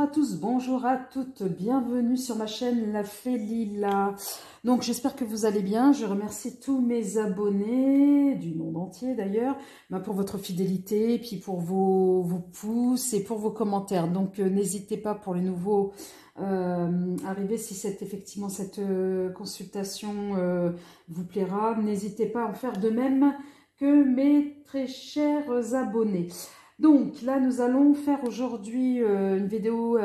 Bonjour à tous, bonjour à toutes, bienvenue sur ma chaîne La Fée Lila. Donc j'espère que vous allez bien, je remercie tous mes abonnés, du monde entier d'ailleurs, pour votre fidélité, puis pour vos pouces et pour vos commentaires. Donc n'hésitez pas pour les nouveaux arrivés, si effectivement cette consultation vous plaira, n'hésitez pas à en faire de même que mes très chers abonnés. Donc là, nous allons faire aujourd'hui une vidéo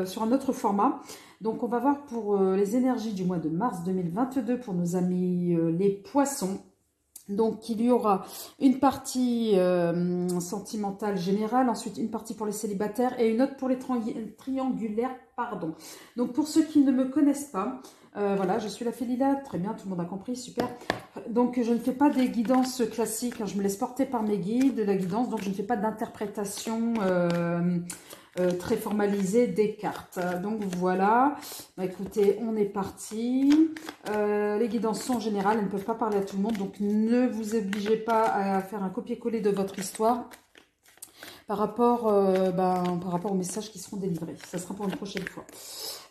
sur un autre format. Donc on va voir pour les énergies du mois de mars 2022 pour nos amis les poissons. Donc il y aura une partie sentimentale générale, ensuite une partie pour les célibataires et une autre pour les triangulaires, pardon. Donc pour ceux qui ne me connaissent pas, voilà, je suis la Fée Lila, très bien, tout le monde a compris, super. Donc je ne fais pas des guidances classiques, hein, je me laisse porter par mes guides de la guidance, donc je ne fais pas d'interprétation très formalisée des cartes. Donc voilà, bah, écoutez, on est parti. Les guidances sont générales, elles ne peuvent pas parler à tout le monde, donc ne vous obligez pas à faire un copier-coller de votre histoire par rapport aux messages qui seront délivrés. Ça sera pour une prochaine fois.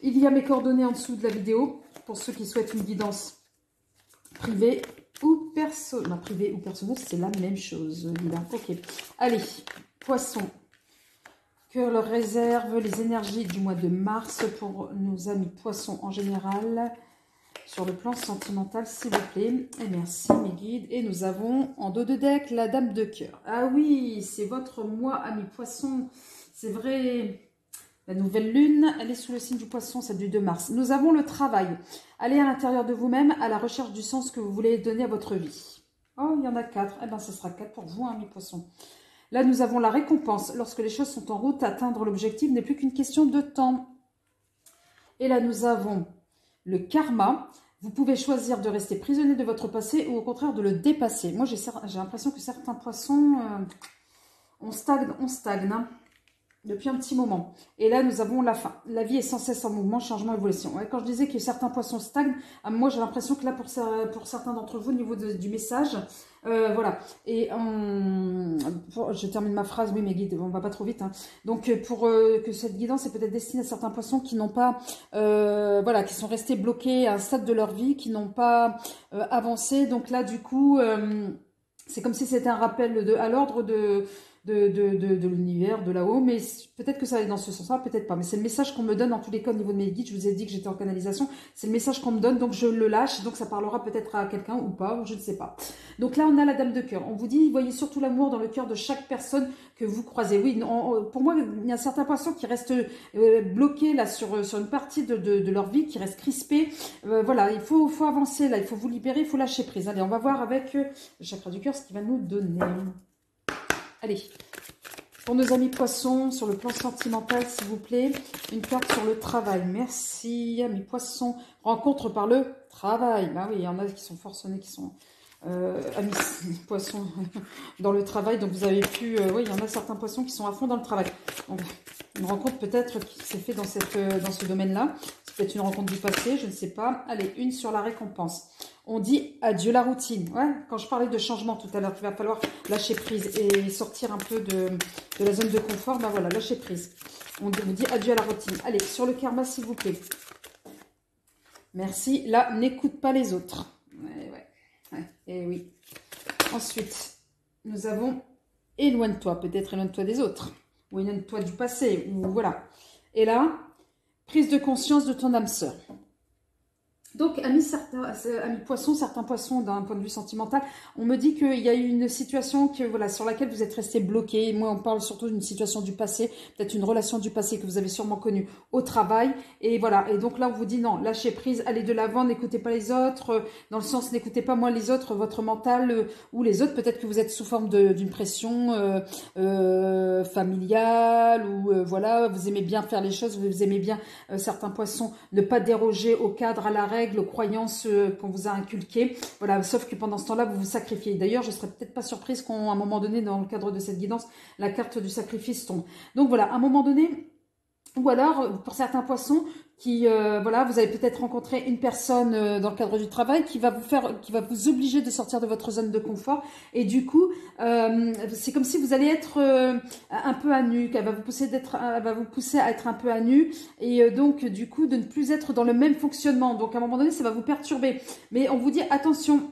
Il y a mes coordonnées en dessous de la vidéo pour ceux qui souhaitent une guidance privée ou personnelle. Non, privée ou personnelle, c'est la même chose. Ok. Allez, poissons. Que leur réserve les énergies du mois de mars pour nos amis poissons en général sur le plan sentimental, s'il vous plaît. Et merci mes guides. Et nous avons en dos de deck la dame de cœur. Ah oui, c'est votre mois, amis poissons. C'est vrai. La nouvelle lune, elle est sous le signe du poisson, celle du 2 mars. Nous avons le travail. Allez à l'intérieur de vous-même à la recherche du sens que vous voulez donner à votre vie. Oh, il y en a 4. Eh bien, ce sera 4 pour vous, amis poissons. Là, nous avons la récompense. Lorsque les choses sont en route, atteindre l'objectif n'est plus qu'une question de temps. Et là, nous avons le karma. Vous pouvez choisir de rester prisonnier de votre passé ou au contraire de le dépasser. Moi, j'ai l'impression que certains poissons, on stagne hein, depuis un petit moment. Et là, nous avons la fin. La vie est sans cesse en mouvement, changement, évolution. Ouais, quand je disais que certains poissons stagnent, moi, j'ai l'impression que là, pour certains d'entre vous, au niveau du message, voilà. Et je termine ma phrase, oui, mes guides, on va pas trop vite. Hein. Donc, pour que cette guidance est peut-être destinée à certains poissons qui n'ont pas, voilà, qui sont restés bloqués à un stade de leur vie, qui n'ont pas avancé. Donc là, du coup, c'est comme si c'était un rappel à l'ordre de l'univers, de là-haut, mais peut-être que ça va dans ce sens-là, peut-être pas. Mais c'est le message qu'on me donne en tous les cas au niveau de mes guides. Je vous ai dit que j'étais en canalisation. C'est le message qu'on me donne, donc je le lâche. Donc ça parlera peut-être à quelqu'un ou pas, je ne sais pas. Donc là, on a la dame de cœur. On vous dit, voyez surtout l'amour dans le cœur de chaque personne que vous croisez. Oui, pour moi, il y a certains poissons qui restent bloqués là sur une partie de leur vie, qui restent crispés. Voilà, il faut avancer là, il faut vous libérer, il faut lâcher prise. Allez, on va voir avec le chakra du cœur ce qu'il va nous donner. Allez, pour nos amis poissons, sur le plan sentimental, s'il vous plaît, une carte sur le travail. Merci, amis poissons. Rencontre par le travail. Bah oui, il y en a qui sont forcenés, qui sont amis poissons dans le travail. Donc vous avez pu, oui, il y en a certains poissons qui sont à fond dans le travail. Donc, une rencontre peut-être qui s'est faite dans ce domaine-là. C'est peut-être une rencontre du passé, je ne sais pas. Allez, une sur la récompense. On dit adieu la routine. Ouais, quand je parlais de changement tout à l'heure, il va falloir lâcher prise et sortir un peu de la zone de confort. Ben voilà, lâcher prise. On dit adieu à la routine. Allez, sur le karma, s'il vous plaît. Merci. Là, n'écoute pas les autres. Ouais, et oui. Ensuite, nous avons éloigne-toi. Peut-être éloigne-toi des autres. Ou éloigne-toi du passé. Ou voilà. Et là, prise de conscience de ton âme sœur. Donc, amis poissons, certains poissons d'un point de vue sentimental, on me dit qu'il y a eu une situation voilà, sur laquelle vous êtes resté bloqué. Moi, on parle surtout d'une situation du passé, peut-être une relation du passé que vous avez sûrement connue au travail. Et voilà, et donc là, on vous dit non, lâchez prise, allez de l'avant, n'écoutez pas les autres, dans le sens n'écoutez pas moins les autres, votre mental ou les autres. Peut-être que vous êtes sous forme d'une pression familiale ou voilà, vous aimez bien faire les choses, vous aimez bien, certains poissons, ne pas déroger au cadre, à la règle, aux croyances qu'on vous a inculquées. Voilà, sauf que pendant ce temps-là, vous vous sacrifiez. D'ailleurs, je ne serais peut-être pas surprise qu'à un moment donné, dans le cadre de cette guidance, la carte du sacrifice tombe. Donc voilà, à un moment donné, ou alors, pour certains poissons voilà, vous avez peut-être rencontré une personne dans le cadre du travail qui va vous obliger de sortir de votre zone de confort. Et du coup, c'est comme si vous allez être un peu à nu, qu'elle va vous pousser elle va vous pousser à être un peu à nu. Et donc, du coup, de ne plus être dans le même fonctionnement. Donc, à un moment donné, ça va vous perturber. Mais on vous dit, attention.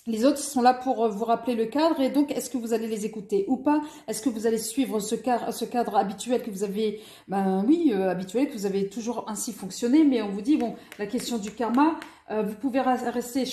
Les autres sont là pour vous rappeler le cadre et donc est-ce que vous allez les écouter ou pas? Est-ce que vous allez suivre ce cadre habituel que vous avez, ben oui, habituel, que vous avez toujours ainsi fonctionné, mais on vous dit, bon, la question du karma, vous pouvez rester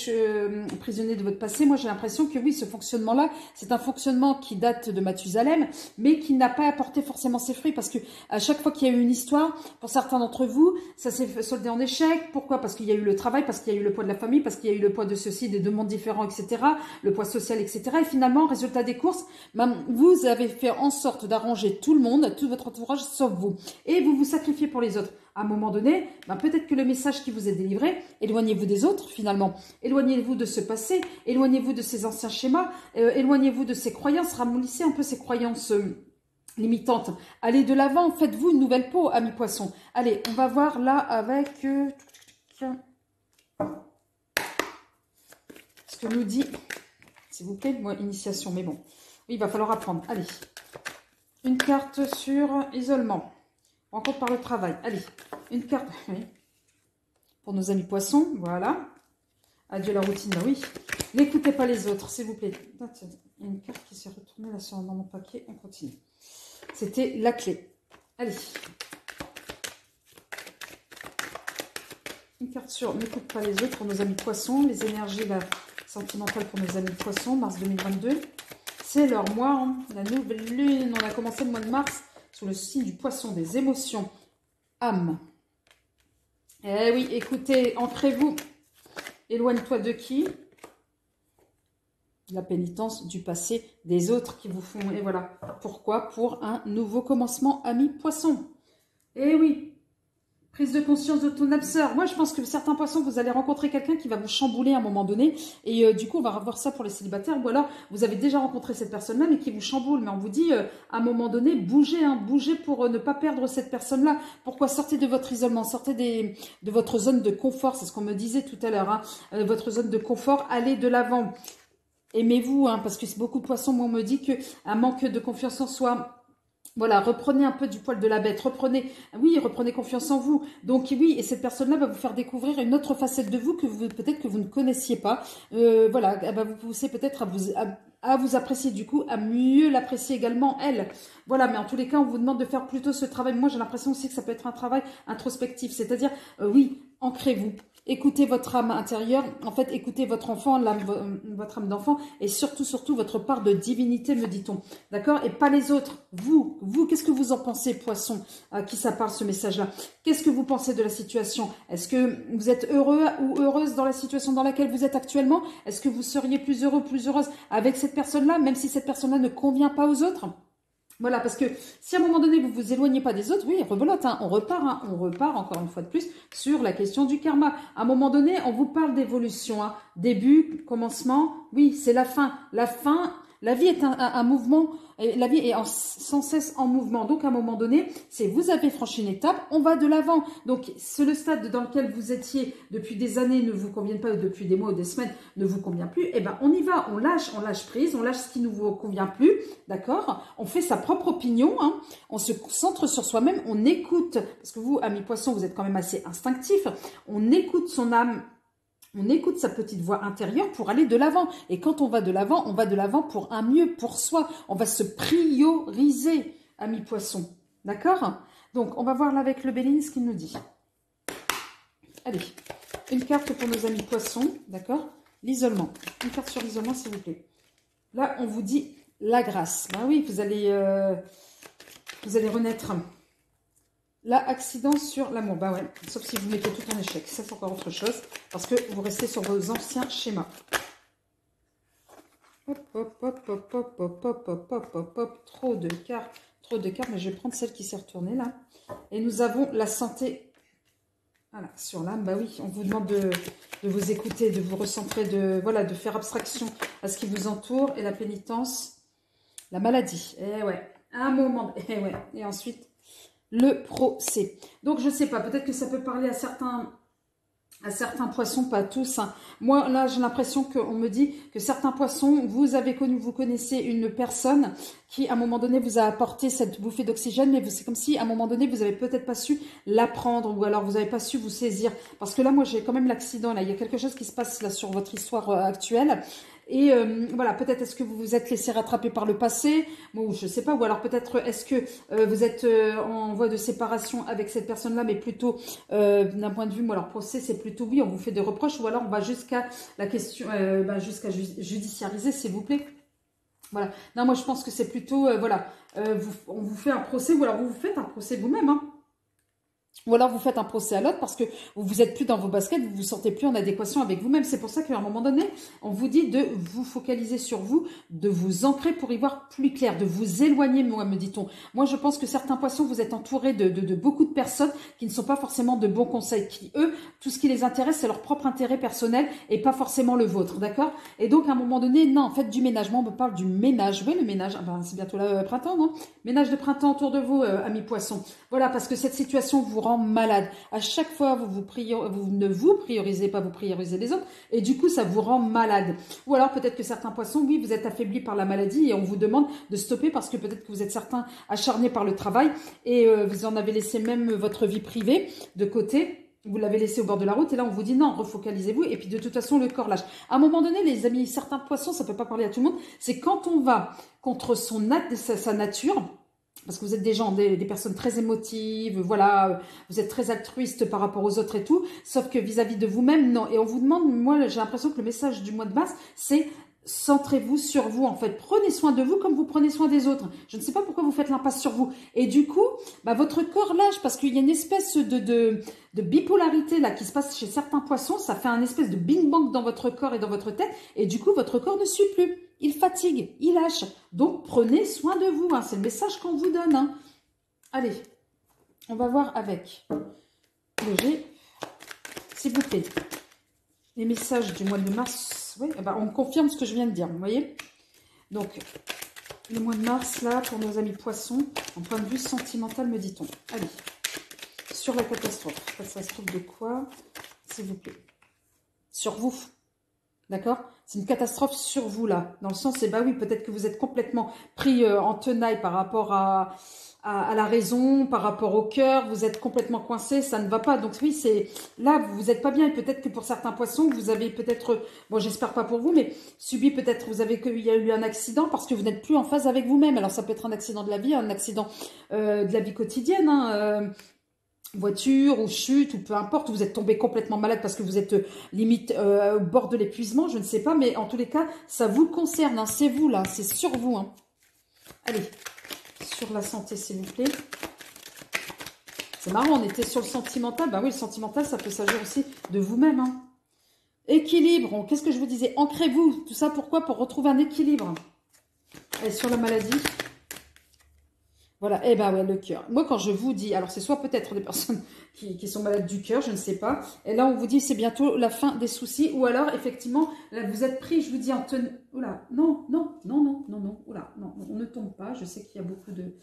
prisonnier de votre passé. Moi, j'ai l'impression que oui, ce fonctionnement-là, c'est un fonctionnement qui date de Mathusalem, mais qui n'a pas apporté forcément ses fruits parce que à chaque fois qu'il y a eu une histoire, pour certains d'entre vous, ça s'est soldé en échec. Pourquoi? Parce qu'il y a eu le travail, parce qu'il y a eu le poids de la famille, parce qu'il y a eu le poids de ceci, des deux mondes différents, etc., le poids social, etc. Et finalement, résultat des courses, ben, vous avez fait en sorte d'arranger tout le monde, tout votre entourage, sauf vous. Et vous vous sacrifiez pour les autres. À un moment donné, ben peut-être que le message qui vous est délivré, éloignez-vous des autres finalement. Éloignez-vous de ce passé, éloignez-vous de ces anciens schémas, éloignez-vous de ces croyances, ramollissez un peu ces croyances limitantes. Allez de l'avant, faites-vous une nouvelle peau, amis poissons. Allez, on va voir là avec... ce que nous dit, s'il vous plaît, moi, initiation, mais bon. Oui, il va falloir apprendre. Allez, une carte sur isolement. Rencontre par le travail. Allez, une carte oui. Pour nos amis poissons. Voilà. Adieu la routine. Bah oui. N'écoutez pas les autres, s'il vous plaît. Il y a une carte qui s'est retournée là sur dans mon paquet. On continue. C'était la clé. Allez. Une carte sur n'écoute pas les autres pour nos amis poissons. Les énergies là, sentimentales pour nos amis poissons. Mars 2022. C'est leur mois. Hein. La nouvelle lune. On a commencé le mois de mars. Sous le signe du poisson, des émotions, âme. Eh oui, écoutez, ancrez-vous. Éloigne-toi de qui? La pénitence du passé, des autres qui vous font... Et voilà. Pourquoi? Pour un nouveau commencement, ami poisson. Eh oui. Prise de conscience de ton âme sœur. Moi, je pense que certains poissons, vous allez rencontrer quelqu'un qui va vous chambouler à un moment donné. Et du coup, on va revoir ça pour les célibataires. Ou alors, vous avez déjà rencontré cette personne-là, mais qui vous chamboule. Mais on vous dit, à un moment donné, bougez. Hein, bougez pour ne pas perdre cette personne-là. Pourquoi? Sortez de votre isolement. Sortez de votre zone de confort. C'est ce qu'on me disait tout à l'heure. Hein, votre zone de confort. Allez de l'avant. Aimez-vous. Hein, parce que beaucoup de poissons, moi, on me dit qu'un manque de confiance en soi... Voilà, reprenez un peu du poil de la bête, reprenez confiance en vous. Donc oui, et cette personne-là va vous faire découvrir une autre facette de vous que peut-être que vous ne connaissiez pas. Voilà, elle va vous pousser peut-être à vous apprécier du coup, à mieux l'apprécier également elle. Voilà, mais en tous les cas, on vous demande de faire plutôt ce travail. Moi, j'ai l'impression aussi que ça peut être un travail introspectif, c'est-à-dire, oui, ancrez-vous. Écoutez votre âme intérieure, en fait, écoutez votre enfant, votre âme d'enfant, et surtout, surtout, votre part de divinité, me dit-on. D'accord? Et pas les autres. Vous, qu'est-ce que vous en pensez, poisson, à qui ça parle, ce message-là? Qu'est-ce que vous pensez de la situation? Est-ce que vous êtes heureux ou heureuse dans la situation dans laquelle vous êtes actuellement? Est-ce que vous seriez plus heureux, plus heureuse avec cette personne-là, même si cette personne-là ne convient pas aux autres? Voilà, parce que si à un moment donné, vous vous éloignez pas des autres, oui, rebelote, hein, on repart encore une fois de plus sur la question du karma. À un moment donné, on vous parle d'évolution, hein, début, commencement, oui, c'est la fin. La vie est un mouvement, et la vie est sans cesse en mouvement. Donc, à un moment donné, c'est vous avez franchi une étape, on va de l'avant. Donc, c'est le stade dans lequel vous étiez depuis des années ne vous convient pas, ou depuis des mois ou des semaines ne vous convient plus. Eh ben, on y va, on lâche prise, on lâche ce qui ne vous convient plus, d'accord? On fait sa propre opinion, hein, on se centre sur soi-même, on écoute, parce que vous, amis poissons, vous êtes quand même assez instinctifs, on écoute son âme. On écoute sa petite voix intérieure pour aller de l'avant. Et quand on va de l'avant pour un mieux, pour soi. On va se prioriser, amis poissons. D'accord? Donc, on va voir là avec le Béline ce qu'il nous dit. Allez, une carte pour nos amis poissons. D'accord? L'isolement. Une carte sur l'isolement, s'il vous plaît. Là, on vous dit la grâce. Ben oui, vous allez renaître. Là, accident sur l'amour. Bah ouais, sauf si vous mettez tout en échec. Ça, c'est encore autre chose. Parce que vous restez sur vos anciens schémas. Hop, hop, hop, hop, hop, hop, hop, hop, hop, hop, hop. Trop de cartes. Mais je vais prendre celle qui s'est retournée là. Et nous avons la santé. Voilà, sur l'âme. Bah oui, on vous demande de vous écouter, de vous recentrer, de faire abstraction à ce qui vous entoure. Et la pénitence, la maladie. Eh ouais, à un moment. Eh ouais. Et ensuite... le procès. Donc, je ne sais pas, peut-être que ça peut parler à certains poissons, pas tous. Hein. Moi, là, j'ai l'impression qu'on me dit que certains poissons, vous connaissez une personne qui, à un moment donné, vous a apporté cette bouffée d'oxygène, mais c'est comme si, à un moment donné, vous n'avez peut-être pas su la prendre, ou alors vous n'avez pas su vous saisir. Parce que là, moi, j'ai quand même l'accident, là. Il y a quelque chose qui se passe là sur votre histoire actuelle. Et voilà, peut-être est-ce que vous vous êtes laissé rattraper par le passé, bon, je ne sais pas, ou alors peut-être est-ce que vous êtes en voie de séparation avec cette personne-là, mais plutôt d'un point de vue, moi, alors procès, c'est plutôt oui, on vous fait des reproches, ou alors on va jusqu'à la question, jusqu'à judiciariser, s'il vous plaît. Voilà. Non, moi je pense que c'est plutôt, voilà, on vous fait un procès, ou alors vous vous faites un procès vous-même, hein. Ou alors vous faites un procès à l'autre parce que vous n'êtes plus dans vos baskets, vous ne vous sentez plus en adéquation avec vous-même. C'est pour ça qu'à un moment donné, on vous dit de vous focaliser sur vous, de vous ancrer pour y voir plus clair, de vous éloigner, moi, me dit-on. Moi, je pense que certains poissons, vous êtes entourés de beaucoup de personnes qui ne sont pas forcément de bons conseils, qui, eux, tout ce qui les intéresse, c'est leur propre intérêt personnel et pas forcément le vôtre, d'accord? Et donc, à un moment donné, non, faites du ménage. Moi, on me parle du ménage. Oui, le ménage, ah ben, c'est bientôt le printemps, non? Ménage de printemps autour de vous, amis poissons. Voilà, parce que cette situation vous rend malade. À chaque fois, vous ne vous priorisez pas, vous priorisez les autres, et du coup, ça vous rend malade. Ou alors, peut-être que certains poissons, oui, vous êtes affaiblis par la maladie, et on vous demande de stopper, parce que peut-être que vous êtes certains acharnés par le travail, et vous en avez laissé même votre vie privée de côté. Vous l'avez laissé au bord de la route, et là, on vous dit non, refocalisez-vous, et puis de toute façon, le corps lâche. À un moment donné, les amis, certains poissons, ça peut pas parler à tout le monde, c'est quand on va contre sa nature. Parce que vous êtes des gens, des personnes très émotives, voilà, vous êtes très altruiste par rapport aux autres et tout, sauf que vis-à-vis de vous-même, non. Et on vous demande, moi j'ai l'impression que le message du mois de mars, c'est centrez-vous sur vous en fait, prenez soin de vous comme vous prenez soin des autres. Je ne sais pas pourquoi vous faites l'impasse sur vous. Et du coup, bah, votre corps lâche parce qu'il y a une espèce de bipolarité là qui se passe chez certains poissons, ça fait un espèce de bing-bang dans votre corps et dans votre tête, et du coup votre corps ne suit plus. Il fatigue, il lâche. Donc, prenez soin de vous. Hein. C'est le message qu'on vous donne. Hein. Allez, on va voir avec le G. S'il vous plaît. Les messages du mois de mars. Oui, eh ben, on confirme ce que je viens de dire. Vous voyez? Donc, le mois de mars, là, pour nos amis poissons, en point de vue sentimental, me dit-on. Allez, sur la catastrophe. Catastrophe de quoi? S'il vous plaît. Sur vous. D'accord? C'est une catastrophe sur vous, là. Dans le sens, c'est, bah oui, peut-être que vous êtes complètement pris en tenaille par rapport à la raison, par rapport au cœur. Vous êtes complètement coincé, ça ne va pas. Donc oui, c'est là, vous n'êtes pas bien. Et peut-être que pour certains poissons, vous avez peut-être, bon, j'espère pas pour vous, mais subi peut-être, il y a eu un accident parce que vous n'êtes plus en phase avec vous-même. Alors, ça peut être un accident de la vie, un accident de la vie quotidienne, hein, voiture ou chute ou peu importe, vous êtes tombé complètement malade parce que vous êtes limite au bord de l'épuisement, je ne sais pas, mais en tous les cas, ça vous concerne, hein, c'est vous là, c'est sur vous. Hein. Allez, sur la santé s'il vous plaît. C'est marrant, on était sur le sentimental, bah oui, le sentimental, ça peut s'agir aussi de vous-même. Hein. Équilibre, qu'est-ce que je vous disais? Ancrez-vous, tout ça pourquoi? Pour retrouver un équilibre. Allez, sur la maladie. Voilà, eh ben ouais, le cœur. Moi, quand je vous dis, alors c'est soit peut-être des personnes qui sont malades du cœur, je ne sais pas. Et là, on vous dit c'est bientôt la fin des soucis. Ou alors, effectivement, là, vous êtes pris, je vous dis, en tenue. Oula, non, non, non, non, non, non. Oula, non, on ne tombe pas. Je sais qu'il y a beaucoup de...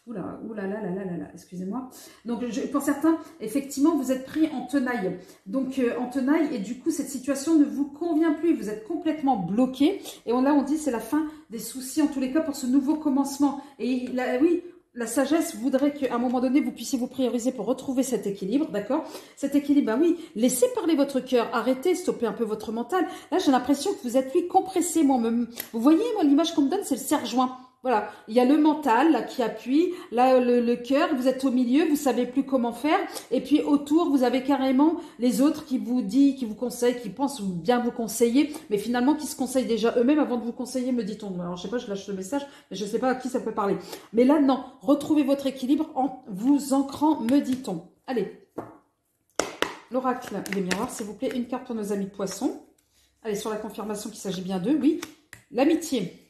Oula, oula, là, là, là, là, là, excusez-moi. Donc, pour certains, effectivement, vous êtes pris en tenaille. Donc, en tenaille, et du coup, cette situation ne vous convient plus. Vous êtes complètement bloqué. Et là, on dit c'est la fin des soucis, en tous les cas, pour ce nouveau commencement. Et là, oui... La sagesse voudrait qu'à un moment donné, vous puissiez vous prioriser pour retrouver cet équilibre, d'accord? Cet équilibre, ben oui, laissez parler votre cœur, arrêtez, stoppez un peu votre mental. Là, j'ai l'impression que vous êtes, lui, compressé. Vous voyez, moi, l'image qu'on me donne, c'est le serre-joint. Voilà, il y a le mental là qui appuie, là le cœur, vous êtes au milieu, vous savez plus comment faire, et puis autour vous avez carrément les autres qui vous disent, qui vous conseillent, qui pensent bien vous conseiller, mais finalement qui se conseillent déjà eux-mêmes avant de vous conseiller, me dit-on. Alors je sais pas, je lâche le message, mais je sais pas à qui ça peut parler. Mais là non, retrouvez votre équilibre en vous ancrant, me dit-on. Allez, l'oracle des miroirs, s'il vous plaît, une carte pour nos amis poissons. Allez, sur la confirmation qu'il s'agit bien d'eux, oui. L'amitié.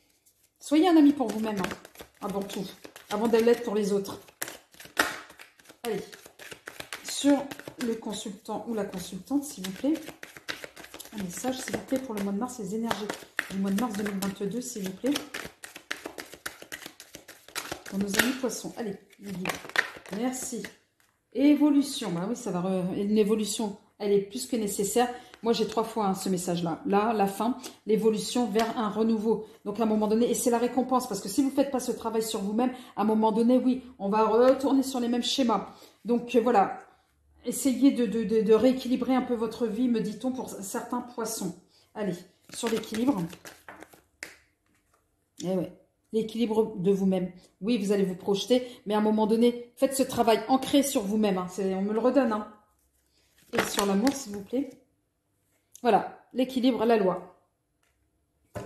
Soyez un ami pour vous-même, hein, avant tout, avant de l'être pour les autres. Allez, sur le consultant ou la consultante, s'il vous plaît, un message, s'il vous plaît, pour le mois de mars, les énergies du mois de mars 2022, s'il vous plaît, pour nos amis poissons. Allez, les guides. Merci. Évolution. Bah oui, ça va. Une évolution, elle est plus que nécessaire. Moi, j'ai 3 fois hein, ce message-là. Là, la fin, l'évolution vers un renouveau. Donc, à un moment donné, et c'est la récompense. Parce que si vous ne faites pas ce travail sur vous-même, à un moment donné, oui, on va retourner sur les mêmes schémas. Donc, voilà. Essayez de rééquilibrer un peu votre vie, me dit-on, pour certains poissons. Allez, sur l'équilibre. Eh ouais, l'équilibre de vous-même. Oui, vous allez vous projeter, mais à un moment donné, faites ce travail ancré sur vous-même. Hein. On me le redonne. Hein. Et sur l'amour, s'il vous plaît. Voilà, l'équilibre, la loi.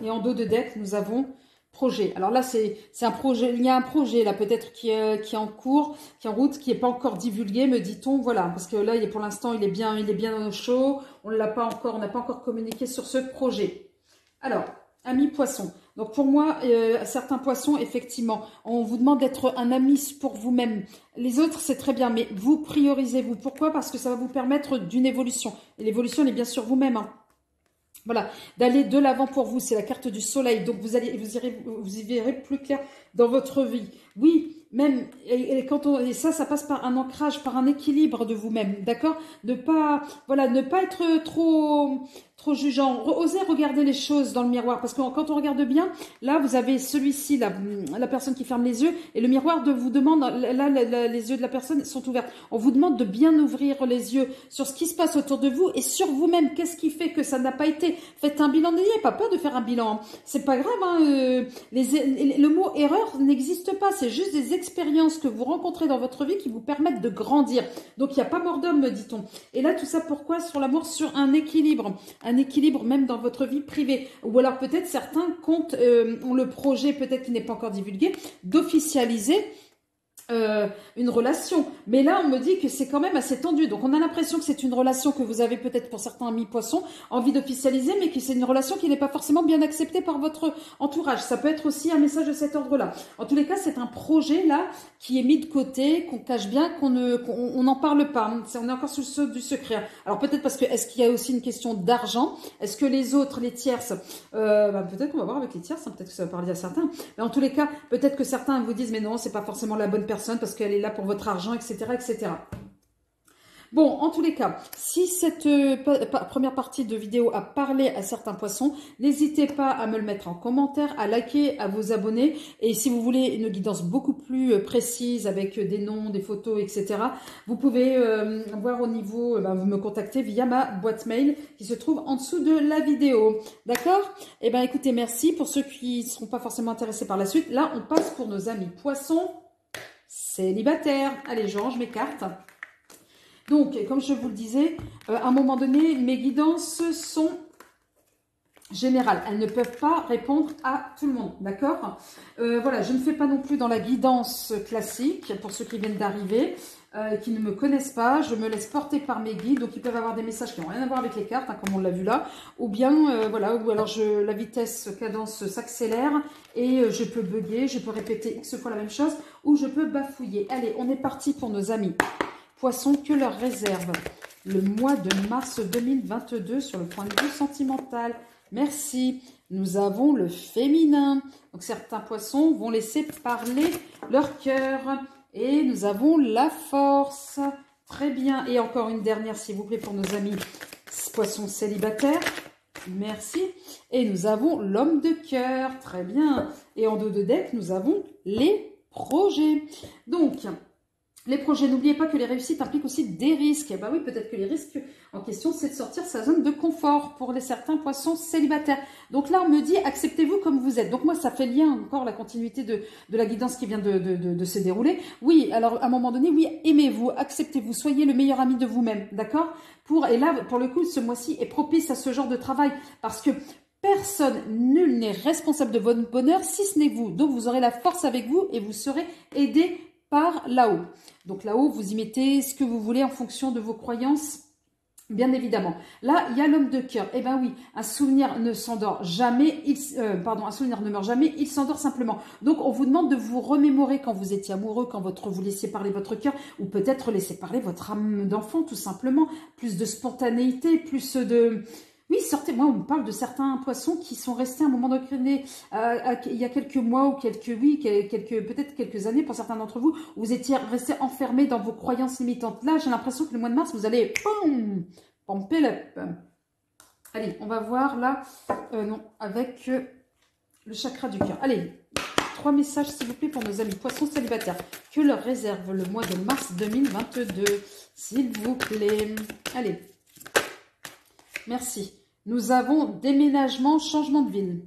Et en dos de deck, nous avons projet. Alors là, c'est un projet. Il y a un projet là, peut-être qui est en cours, qui est en route, qui n'est pas encore divulgué, me dit-on. Voilà, parce que là, pour l'instant, il est bien au chaud. On n'a pas encore communiqué sur ce projet. Alors, ami poisson. Donc pour moi, certains poissons, effectivement, on vous demande d'être un ami pour vous-même. Les autres, c'est très bien, mais vous priorisez-vous. Pourquoi? Parce que ça va vous permettre d'une évolution. Et l'évolution, elle est bien sûr vous-même. Hein. Voilà, d'aller de l'avant pour vous. C'est la carte du soleil. Donc vous y verrez plus clair dans votre vie. Oui, même, et ça passe par un ancrage, par un équilibre de vous-même, d'accord? Ne pas être trop jugeant. Osez regarder les choses dans le miroir, parce que quand on regarde bien, là, vous avez celui-ci, la personne qui ferme les yeux, et le miroir vous demande, là, les yeux de la personne sont ouverts. On vous demande de bien ouvrir les yeux sur ce qui se passe autour de vous et sur vous-même. Qu'est-ce qui fait que ça n'a pas été? Faites un bilan. N'ayez pas peur de faire un bilan. C'est pas grave. Hein, le mot erreur n'existe pas. C'est juste des expériences que vous rencontrez dans votre vie qui vous permettent de grandir. Donc, il n'y a pas mort d'homme, me dit-on. Et là, tout ça, pourquoi? Sur l'amour, sur un équilibre. Un équilibre même dans votre vie privée. Ou alors, peut-être, certains comptent, ont le projet, peut-être qui n'est pas encore divulgué, d'officialiser une relation. Mais là, on me dit que c'est quand même assez tendu. Donc, on a l'impression que c'est une relation que vous avez peut-être pour certains amis poissons envie d'officialiser, mais que c'est une relation qui n'est pas forcément bien acceptée par votre entourage. Ça peut être aussi un message de cet ordre-là. En tous les cas, c'est un projet là qui est mis de côté, qu'on cache bien, qu'on n'en parle pas. On est encore sous le sceau du secret. Alors, peut-être parce que est-ce qu'il y a aussi une question d'argent? Est-ce que les autres, les tierces, peut-être qu'on va voir avec les tierces, hein, peut-être que ça va parler à certains. Mais en tous les cas, peut-être que certains vous disent, mais non, c'est pas forcément la bonne personne parce qu'elle est là pour votre argent, etc., etc. Bon, en tous les cas, si cette première partie de vidéo a parlé à certains poissons, n'hésitez pas à me le mettre en commentaire, à liker, à vous abonner. Et si vous voulez une guidance beaucoup plus précise avec des noms, des photos, etc., vous pouvez voir au niveau, vous me contacter via ma boîte mail qui se trouve en dessous de la vidéo. D'accord? Eh bien, écoutez, merci. Pour ceux qui ne seront pas forcément intéressés par la suite, là, on passe pour nos amis poissons célibataires. Allez, je range mes cartes. Donc, comme je vous le disais, à un moment donné, mes guidances sont générales. Elles ne peuvent pas répondre à tout le monde, d'accord? Voilà, je ne fais pas non plus dans la guidance classique, pour ceux qui viennent d'arriver, qui ne me connaissent pas. Je me laisse porter par mes guides, donc ils peuvent avoir des messages qui n'ont rien à voir avec les cartes, hein, comme on l'a vu là. Ou bien, voilà, ou alors la vitesse cadence s'accélère et je peux bugger, je peux répéter X fois la même chose, ou je peux bafouiller. Allez, on est parti pour nos amis. Poissons, que leur réserve le mois de mars 2022 sur le point de vue sentimental. Merci. Nous avons le féminin. Donc, certains poissons vont laisser parler leur cœur. Et nous avons la force. Très bien. Et encore une dernière, s'il vous plaît, pour nos amis poissons célibataires. Merci. Et nous avons l'homme de cœur. Très bien. Et en dos de deck, nous avons les projets. Donc, les projets, n'oubliez pas que les réussites impliquent aussi des risques. Bah oui, peut-être que les risques en question, c'est de sortir sa zone de confort pour certains poissons célibataires. Donc là, on me dit, acceptez-vous comme vous êtes. Donc moi, ça fait lien encore la continuité de la guidance qui vient de se dérouler. Oui, alors à un moment donné, oui, aimez-vous, acceptez-vous, soyez le meilleur ami de vous-même, d'accord? Et là, pour le coup, ce mois-ci est propice à ce genre de travail parce que personne, nul n'est responsable de votre bonheur si ce n'est vous. Donc vous aurez la force avec vous et vous serez aidé par là-haut. Donc là-haut, vous y mettez ce que vous voulez en fonction de vos croyances, bien évidemment. Là, il y a l'homme de cœur. Eh bien oui, un souvenir ne s'endort jamais, un souvenir ne meurt jamais, il s'endort simplement. Donc, on vous demande de vous remémorer quand vous étiez amoureux, quand vous laissiez parler votre cœur, ou peut-être laisser parler votre âme d'enfant, tout simplement. Plus de spontanéité, plus de... Oui, sortez. Moi, on me parle de certains poissons qui sont restés à un moment donné, il y a quelques mois ou peut-être quelques années pour certains d'entre vous, où vous étiez restés enfermés dans vos croyances limitantes. Là, j'ai l'impression que le mois de mars, vous allez pomper up. Allez, on va voir là, non, avec le chakra du cœur. Allez, 3 messages s'il vous plaît pour nos amis poissons célibataires. Que leur réserve le mois de mars 2022, s'il vous plaît. Allez, merci. Nous avons déménagement, changement de ville.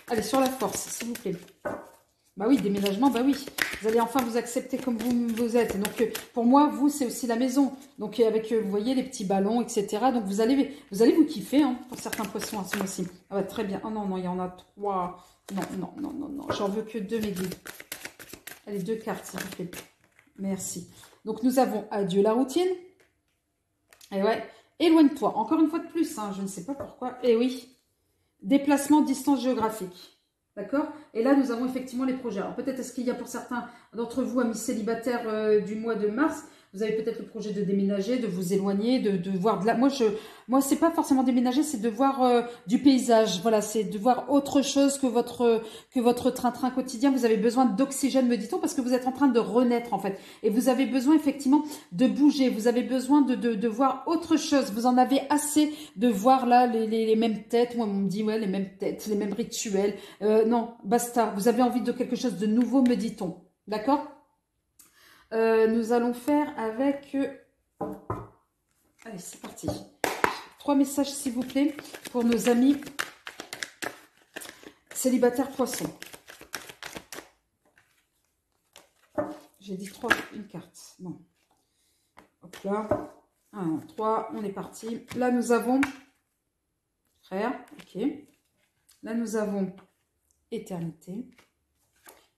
Allez, sur la force, s'il vous plaît. Bah oui, déménagement, bah oui. Vous allez enfin vous accepter comme vous êtes. Donc, pour moi, vous, c'est aussi la maison. Donc, avec, vous voyez, les petits ballons, etc. Donc, vous allez vous kiffer, hein, pour certains poissons à ce mois-ci. Ah bah, très bien. Oh non, non, il y en a 3. Non, non, non, non, non. J'en veux que 2, mes guides. Allez, 2 cartes, s'il vous plaît. Merci. Donc, nous avons adieu la routine. Et ouais. Éloigne-toi. Encore une fois de plus, hein, je ne sais pas pourquoi. Et oui. Déplacement, distance géographique. D'accord? Et là, nous avons effectivement les projets. Alors, peut-être est-ce qu'il y a pour certains d'entre vous, amis célibataires du mois de mars, vous avez peut-être le projet de déménager, de vous éloigner, de voir de la... Moi, c'est pas forcément déménager, c'est de voir du paysage. Voilà, c'est de voir autre chose que votre train-train quotidien. Vous avez besoin d'oxygène, me dit-on, parce que vous êtes en train de renaître, en fait. Et vous avez besoin, effectivement, de bouger. Vous avez besoin de voir autre chose. Vous en avez assez de voir, là, les mêmes têtes. Moi, on me dit, ouais, les mêmes têtes, les mêmes rituels. Non, basta. Vous avez envie de quelque chose de nouveau, me dit-on. D'accord? Nous allons faire avec... Allez, c'est parti. 3 messages, s'il vous plaît, pour nos amis célibataires poissons. J'ai dit 3, une carte. Non. Hop là. 1, 3, on est parti. Là, nous avons... Frère, ok. Là, nous avons éternité.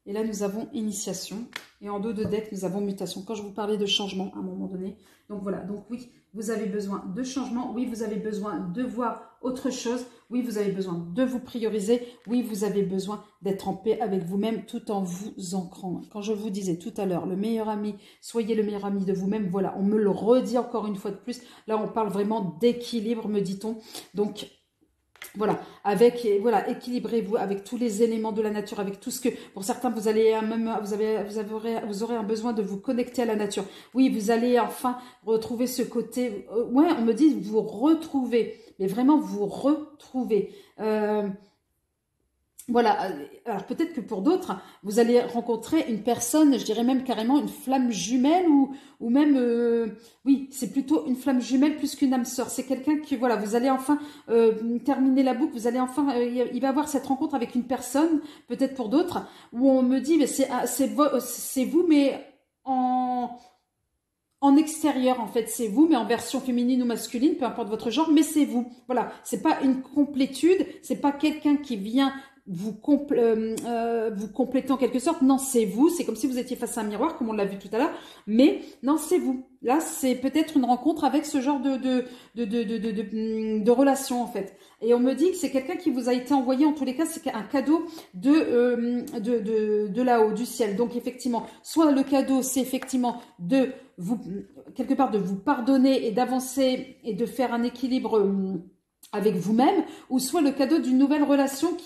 Et là, nous avons initiation. Et en dos de deck, nous avons mutation. Quand je vous parlais de changement, à un moment donné. Donc voilà. Donc oui, vous avez besoin de changement. Oui, vous avez besoin de voir autre chose. Oui, vous avez besoin de vous prioriser. Oui, vous avez besoin d'être en paix avec vous-même tout en vous ancrant. Quand je vous disais tout à l'heure, le meilleur ami, soyez le meilleur ami de vous-même. Voilà, on me le redit encore une fois de plus. Là, on parle vraiment d'équilibre, me dit-on. Donc... Voilà, voilà, équilibrez-vous avec tous les éléments de la nature, avec tout ce que, pour certains, vous allez même, vous aurez un besoin de vous connecter à la nature. Oui, vous allez enfin retrouver ce côté, ouais, on me dit vous retrouver, mais vraiment vous retrouver. Voilà, alors peut-être que pour d'autres, vous allez rencontrer une personne, je dirais même carrément une flamme jumelle ou même, oui, c'est plutôt une flamme jumelle plus qu'une âme sœur. C'est quelqu'un qui, voilà, vous allez enfin terminer la boucle, vous allez enfin, il va y avoir cette rencontre avec une personne, peut-être pour d'autres, où on me dit, mais c'est vous, mais en extérieur, en fait, c'est vous, mais en version féminine ou masculine, peu importe votre genre, mais c'est vous. Voilà, c'est pas une complétude, c'est pas quelqu'un qui vient vous compléter en quelque sorte. Non, c'est vous. C'est comme si vous étiez face à un miroir, comme on l'a vu tout à l'heure. Mais non, c'est vous. Là, c'est peut-être une rencontre avec ce genre de relation, en fait. Et on me dit que c'est quelqu'un qui vous a été envoyé, en tous les cas, c'est un cadeau de là-haut, du ciel. Donc, effectivement, soit le cadeau, c'est effectivement de vous, quelque part, de vous pardonner et d'avancer et de faire un équilibre avec vous-même, ou soit le cadeau d'une nouvelle relation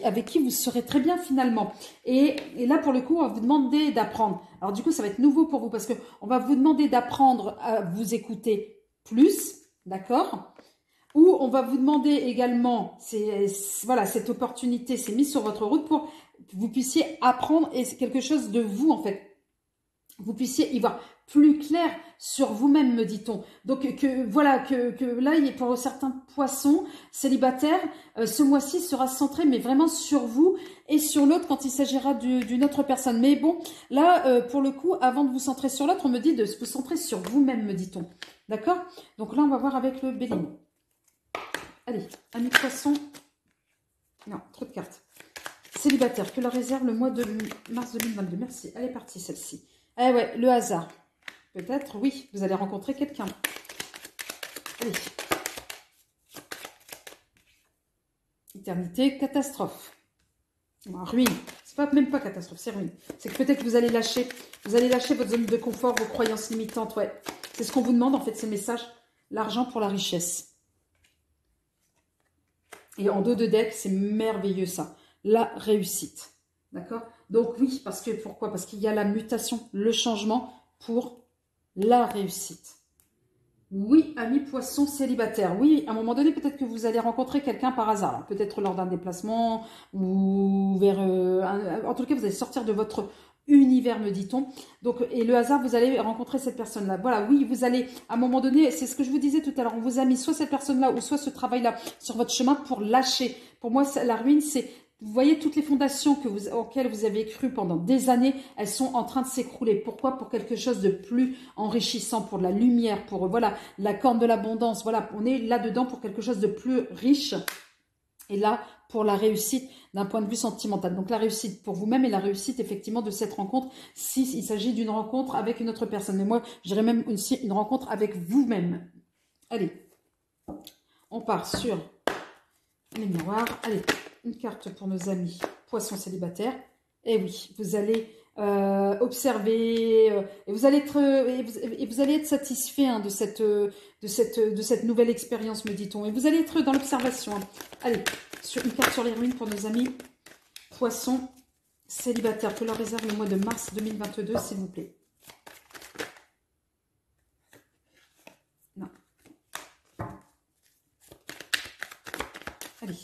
avec qui vous serez très bien finalement. Et là, pour le coup, on va vous demander d'apprendre. Alors du coup, ça va être nouveau pour vous parce qu'on va vous demander d'apprendre à vous écouter plus, d'accord ? Ou on va vous demander également, voilà, cette opportunité s'est mise sur votre route pour que vous puissiez apprendre, et c'est quelque chose de vous en fait. Vous puissiez y voir plus clair sur vous-même, me dit-on. Donc, voilà, que là, pour certains poissons célibataires, ce mois-ci sera centré, mais vraiment sur vous et sur l'autre quand il s'agira d'une autre personne. Mais bon, là, pour le coup, avant de vous centrer sur l'autre, on me dit de vous centrer sur vous-même, me dit-on. D'accord? Donc là, on va voir avec le Bélier. Allez, amis poissons. Non, trop de cartes. Célibataire, que leur réserve le mois de mars 2022. Merci. Elle est partie, celle-ci. Eh ouais, le hasard. Peut-être, oui, vous allez rencontrer quelqu'un. Allez. Éternité, catastrophe. Ruine. C'est même pas catastrophe, c'est ruine. C'est que peut-être vous allez lâcher votre zone de confort, vos croyances limitantes, ouais. C'est ce qu'on vous demande, en fait, ces messages. l'argent pour la richesse. Et en dos de deck, c'est merveilleux ça. La réussite. D'accord? Donc oui, parce que pourquoi? Parce qu'il y a la mutation, le changement pour la réussite. Oui, ami poisson célibataire. Oui, à un moment donné, peut-être que vous allez rencontrer quelqu'un par hasard. Peut-être lors d'un déplacement ou vers... en tout cas, vous allez sortir de votre univers, me dit-on. Donc, et le hasard, vous allez rencontrer cette personne-là. Voilà, oui, vous allez, à un moment donné, c'est ce que je vous disais tout à l'heure, on vous a mis soit cette personne-là ou soit ce travail-là sur votre chemin pour lâcher. Pour moi, la ruine, c'est... Vous voyez, toutes les fondations auxquelles vous avez cru pendant des années, elles sont en train de s'écrouler. Pourquoi? Pour quelque chose de plus enrichissant, pour la lumière, pour voilà la corne de l'abondance. Voilà, on est là-dedans pour quelque chose de plus riche. Et là, pour la réussite d'un point de vue sentimental. Donc la réussite pour vous-même et la réussite effectivement de cette rencontre, s'il s'agit d'une rencontre avec une autre personne. Mais moi, je dirais même aussi une rencontre avec vous-même. Allez, on part sur les miroirs. Allez. Une carte pour nos amis poissons célibataires. Et oui, vous allez observer et vous allez être satisfait hein, de cette nouvelle expérience, me dit-on. Et vous allez être dans l'observation. Hein. Allez, sur une carte sur les ruines pour nos amis poissons célibataires. Que leur réserve le mois de mars 2022, s'il vous plaît. Non. Allez.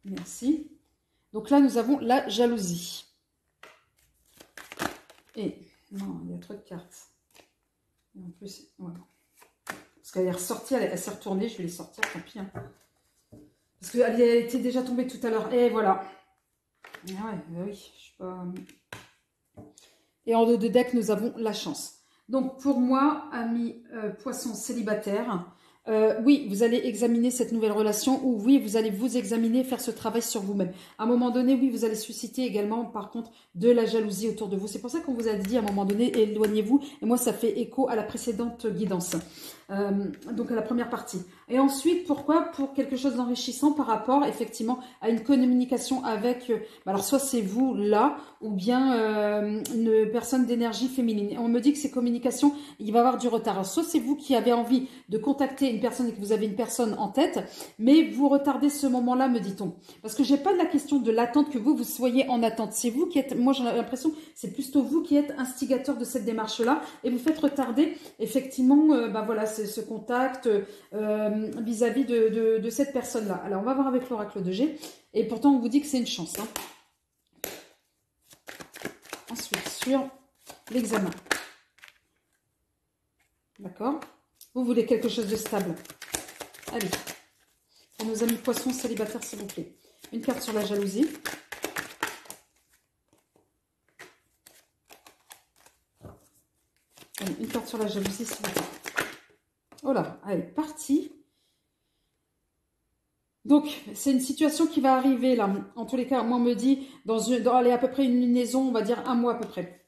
Merci. Donc là, nous avons la jalousie. Et, non, il y a trop de cartes. Et en plus, voilà. Parce qu'elle est ressortie, elle s'est retournée, je vais les sortir, tant pis. Hein. Parce qu'elle était déjà tombée tout à l'heure. Et voilà. Ah ouais, bah oui, je sais pas. Et en dos de deck, nous avons la chance. Donc, pour moi, amis poissons célibataires, oui, vous allez examiner cette nouvelle relation ou oui, vous allez vous examiner, faire ce travail sur vous-même. À un moment donné, oui, vous allez susciter également, par contre, de la jalousie autour de vous. C'est pour ça qu'on vous a dit à un moment donné, éloignez-vous. Et moi, ça fait écho à la précédente guidance. Donc, à la première partie. Et ensuite, pourquoi? Pour quelque chose d'enrichissant par rapport, effectivement, à une communication avec, alors soit c'est vous, là, ou bien une personne d'énergie féminine. Et on me dit que ces communications, il va y avoir du retard. Alors, soit c'est vous qui avez envie de contacter une personne et que vous avez une personne en tête, mais vous retardez ce moment-là, me dit-on. Parce que j'ai pas de la question de l'attente que vous soyez en attente. C'est vous qui êtes, moi j'ai l'impression, c'est plutôt vous qui êtes instigateur de cette démarche-là et vous faites retarder, effectivement, voilà, ce contact vis-à-vis de cette personne-là. Alors, on va voir avec l'oracle de G. Et pourtant, on vous dit que c'est une chance. Hein. Ensuite, sur l'examen. D'accord? Vous voulez quelque chose de stable. Allez. Pour nos amis poissons célibataires, s'il vous plaît. Une carte sur la jalousie. Allez, une carte sur la jalousie, s'il vous plaît. Oh là, allez, parti. Donc, c'est une situation qui va arriver là. En tous les cas, moi, on me dit, allez, à peu près une liaison, on va dire un mois à peu près.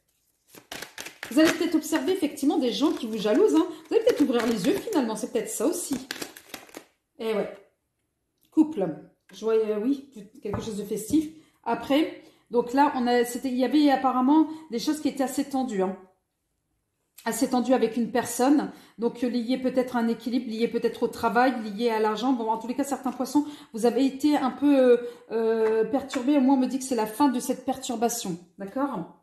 Vous allez peut-être observer effectivement des gens qui vous jalousent. Hein. Vous allez peut-être ouvrir les yeux finalement, c'est peut-être ça aussi. Et ouais. Couple. Je voyais, oui, quelque chose de festif. Après, donc là, il y avait apparemment des choses qui étaient assez tendues. Hein. Assez tendu avec une personne, donc lié peut-être à un équilibre, lié peut-être au travail, lié à l'argent. Bon, en tous les cas, certains poissons, vous avez été un peu perturbés. Moi, on me dit que c'est la fin de cette perturbation, d'accord?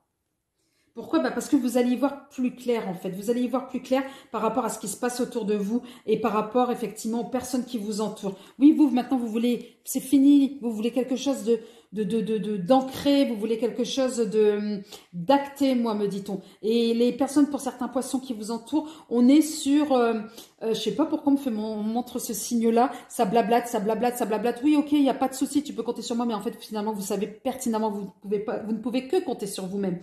Pourquoi? Parce que vous allez y voir plus clair, en fait. Vous allez y voir plus clair par rapport à ce qui se passe autour de vous et par rapport, effectivement, aux personnes qui vous entourent. Oui, vous, maintenant, vous voulez, c'est fini, vous voulez quelque chose d'ancré, vous voulez quelque chose d'acté, moi, me dit-on. Et les personnes, pour certains poissons qui vous entourent, on est sur, je sais pas pourquoi on montre ce signe-là, ça blablate, ça blablate, ça blablate. Oui, ok, il n'y a pas de souci, tu peux compter sur moi, mais en fait, finalement, vous savez pertinemment, vous ne pouvez que compter sur vous-même.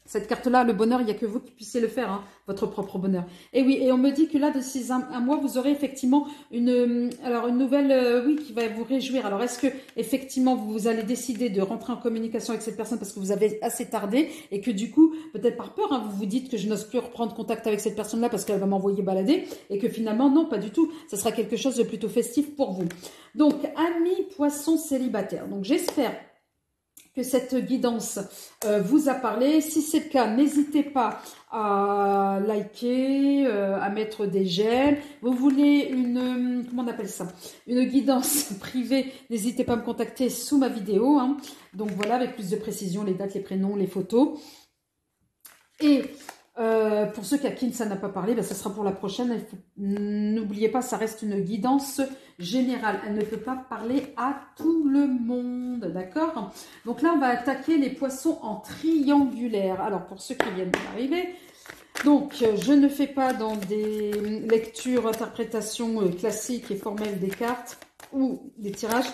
Cette carte-là, le bonheur, il n'y a que vous qui puissiez le faire, hein, votre propre bonheur. Et oui, et on me dit que là, d'ici un mois, vous aurez effectivement une nouvelle, oui, qui va vous réjouir. Alors, est-ce que effectivement, vous allez décider de rentrer en communication avec cette personne parce que vous avez assez tardé et que du coup, peut-être par peur, hein, vous vous dites que je n'ose plus reprendre contact avec cette personne-là parce qu'elle va m'envoyer balader et que finalement, non, pas du tout. Ça sera quelque chose de plutôt festif pour vous. Donc, amis poissons célibataires. Donc, j'espère que cette guidance vous a parlé. Si c'est le cas, n'hésitez pas à liker, à mettre des j'aime. Vous voulez une, comment on appelle ça, une guidance privée, n'hésitez pas à me contacter sous ma vidéo. Hein. Donc voilà, avec plus de précision, les dates, les prénoms, les photos. Et pour ceux à qui ça n'a pas parlé, ben, ça sera pour la prochaine. N'oubliez pas, ça reste une guidance générale. Elle ne peut pas parler à tout le monde, d'accord? Donc là, on va attaquer les poissons en triangulaire. Alors, pour ceux qui viennent d'arriver, donc je ne fais pas dans des lectures, interprétations classiques et formelles des cartes ou des tirages.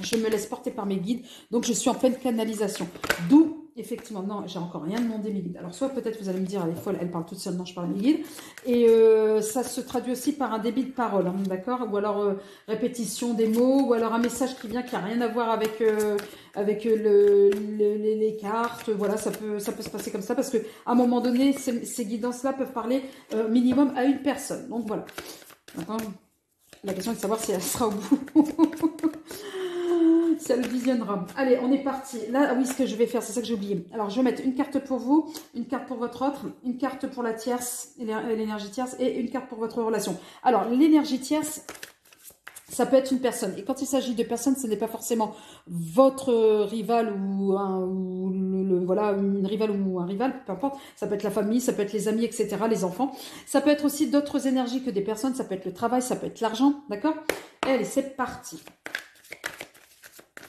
Je me laisse porter par mes guides, donc je suis en pleine canalisation. D'où, effectivement, non, j'ai encore rien demandé mes guides. Alors, soit peut-être vous allez me dire, elle est folle, elle parle toute seule, non, je parle à mes guides. Et ça se traduit aussi par un débit de parole, hein, d'accord? Ou alors répétition des mots, ou alors un message qui vient qui n'a rien à voir avec, les cartes. Voilà, ça peut se passer comme ça, parce qu'à un moment donné, ces guidances-là peuvent parler minimum à une personne. Donc, voilà. D'accord. La question est de savoir si elle sera au bout. Si elle visionnera. Allez, on est parti. Là, ah oui, ce que je vais faire, c'est ça que j'ai oublié. Alors, je vais mettre une carte pour vous, une carte pour votre autre, une carte pour la tierce, l'énergie tierce, et une carte pour votre relation. Alors, l'énergie tierce, ça peut être une personne. Et quand il s'agit de personnes, ce n'est pas forcément votre rival ou voilà, une rivale ou un rival, peu importe. Ça peut être la famille, ça peut être les amis, etc., les enfants. Ça peut être aussi d'autres énergies que des personnes. Ça peut être le travail, ça peut être l'argent, d'accord? Allez, c'est parti.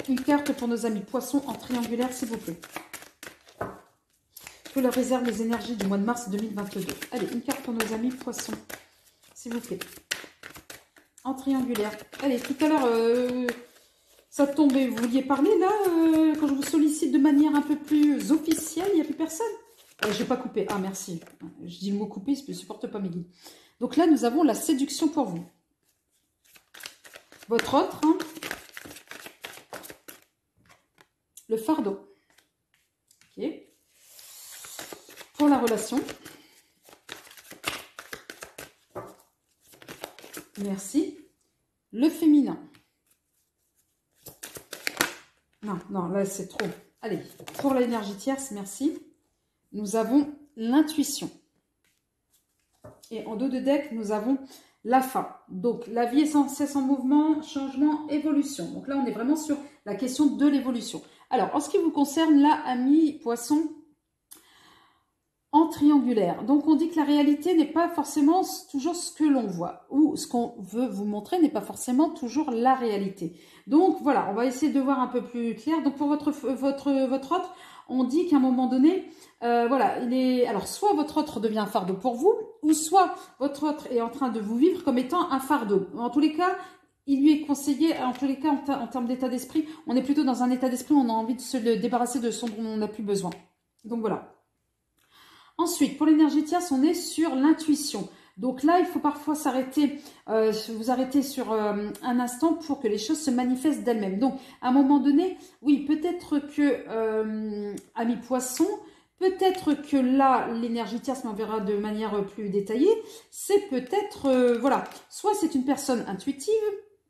Une carte pour nos amis poissons en triangulaire, s'il vous plaît. Que leur réserve les énergies du mois de mars 2022. Allez, une carte pour nos amis poissons, s'il vous plaît. En triangulaire. Allez, tout à l'heure, ça tombait. Vous vouliez parler, là, quand je vous sollicite de manière un peu plus officielle, il n'y a plus personne. Je n'ai pas coupé. Ah, merci. Je dis le mot couper, je ne supporte pas mes guides. Donc là, nous avons la séduction pour vous. Votre autre, hein, le fardeau. Ok. Pour la relation. Merci. Le féminin. Non, non, là c'est trop. Allez, pour l'énergie tierce, merci. Nous avons l'intuition. Et en dos de deck, nous avons la fin. Donc, la vie est sans cesse en mouvement, changement, évolution. Donc là, on est vraiment sur la question de l'évolution. Alors, en ce qui vous concerne, là, amis poissons, en triangulaire. Donc, on dit que la réalité n'est pas forcément toujours ce que l'on voit. Ou ce qu'on veut vous montrer n'est pas forcément toujours la réalité. Donc, voilà, on va essayer de voir un peu plus clair. Donc, pour votre autre, on dit qu'à un moment donné, voilà, alors soit votre autre devient un fardeau pour vous, ou soit votre autre est en train de vous vivre comme étant un fardeau. En tous les cas, il lui est conseillé, en tous les cas, en termes d'état d'esprit, on est plutôt dans un état d'esprit où on a envie de se débarrasser de ce dont on n'a plus besoin. Donc, voilà. Ensuite, pour l'énergie tierce, on est sur l'intuition. Donc là, il faut parfois s'arrêter, vous arrêter sur un instant pour que les choses se manifestent d'elles-mêmes. Donc, à un moment donné, oui, peut-être que, amis poissons, peut-être que là, l'énergie tierce, mais on verra de manière plus détaillée, c'est peut-être, voilà, soit c'est une personne intuitive,